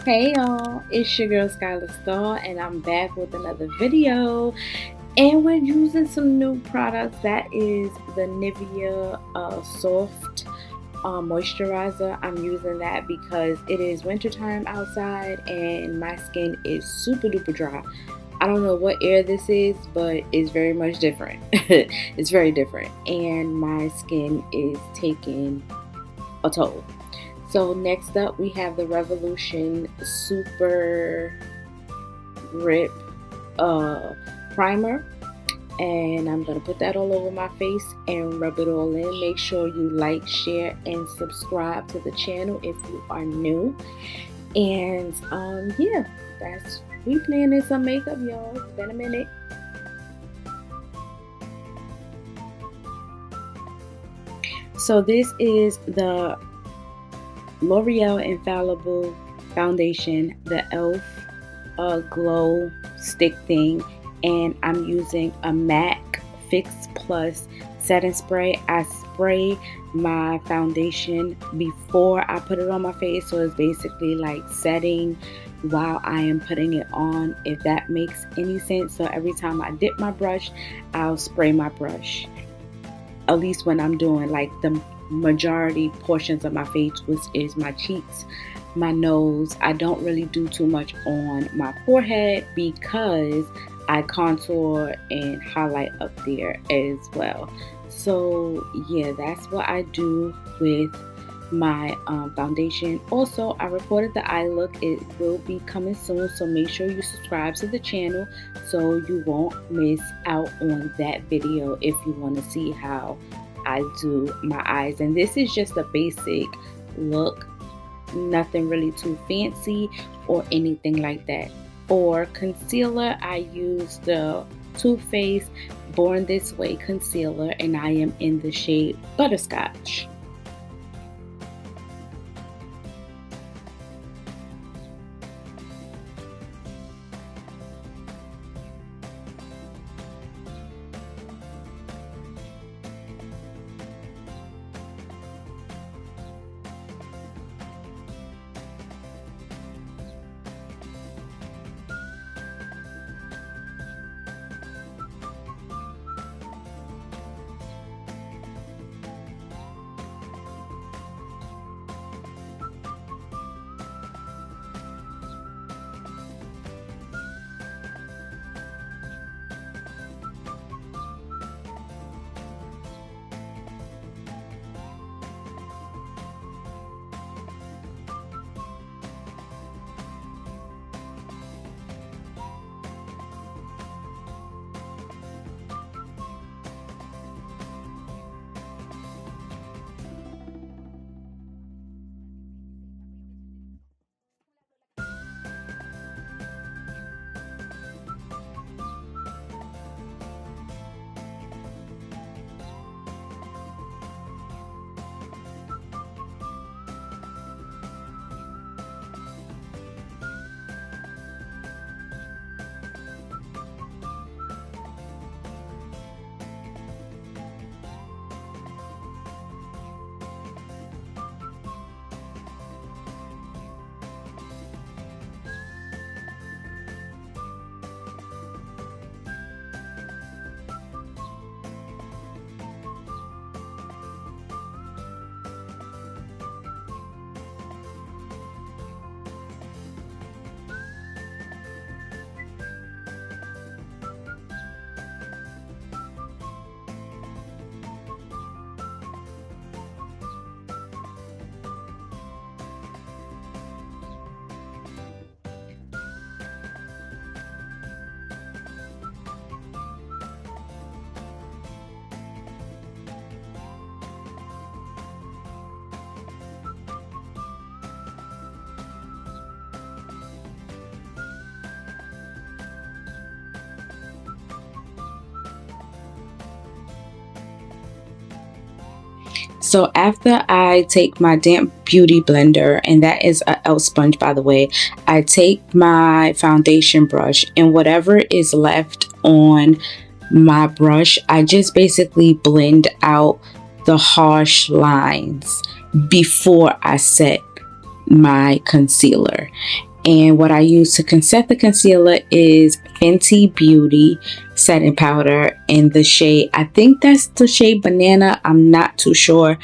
Hey y'all, it's your girl Skyla Star, and I'm back with another video. And we're using some new products. That is the Nivea Soft Moisturizer. I'm using that because it is wintertime outside and my skin is super duper dry. I don't know what air this is, but it's very much different. It's very different, and my skin is taking a toll. So next up we have the Revolution Super Grip Primer, and I'm going to put that all over my face and rub it all in. Make sure you like, share, and subscribe to the channel if you are new. And yeah, that's we planning some makeup, y'all. It's been a minute. So this is the Loreal Infallible Foundation, the e.l.f. glow stick thing, and I'm using a MAC Fix Plus setting spray. I spray my foundation before I put it on my face, so it's basically like setting while I am putting it on, if that makes any sense. So every time I dip my brush, I'll spray my brush, at least when I'm doing like the majority portions of my face, which is my cheeks, my nose. I don't really do too much on my forehead because I contour and highlight up there as well. So yeah, that's what I do with my foundation. Also, I recorded the eye look. It will be coming soon, so make sure you subscribe to the channel so you won't miss out on that video if you want to see how I do my eyes. And this is just a basic look, nothing really too fancy or anything like that. For concealer, I use the Too Faced Born This Way concealer, and I am in the shade Butterscotch. So after I take my damp beauty blender, and that is a e.l.f. sponge by the way, I take my foundation brush, and whatever is left on my brush, I just basically blend out the harsh lines before I set my concealer. And what I use to set the concealer is Fenty Beauty setting powder in the shade, I think that's the shade Banana. I'm not too sure,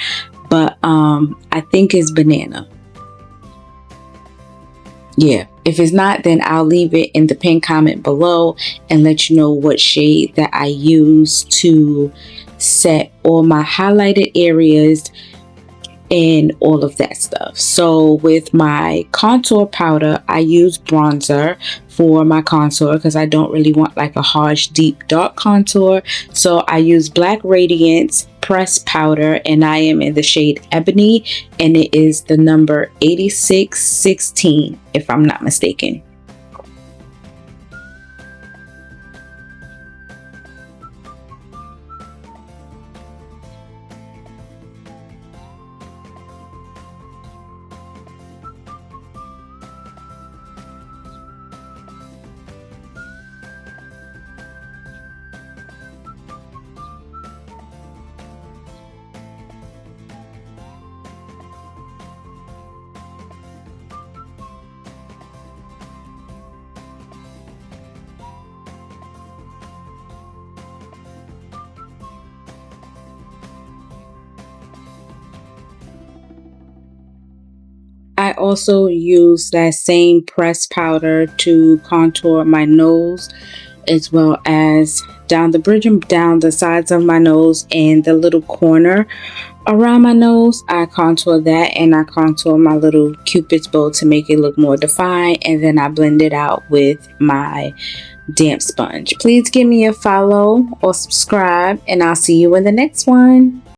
but I think it's Banana. Yeah, if it's not, then I'll leave it in the pinned comment below and let you know what shade that I use to set all my highlighted areas and all of that stuff. So with my contour powder, I use bronzer for my contour because I don't really want like a harsh, deep, dark contour. So I use Black Radiance pressed powder, and I am in the shade Ebony, and it is the number 8616 if I'm not mistaken. I also use that same pressed powder to contour my nose, as well as down the bridge and down the sides of my nose and the little corner around my nose. I contour that, and I contour my little cupid's bow to make it look more defined, and then I blend it out with my damp sponge. Please give me a follow or subscribe, and I'll see you in the next one.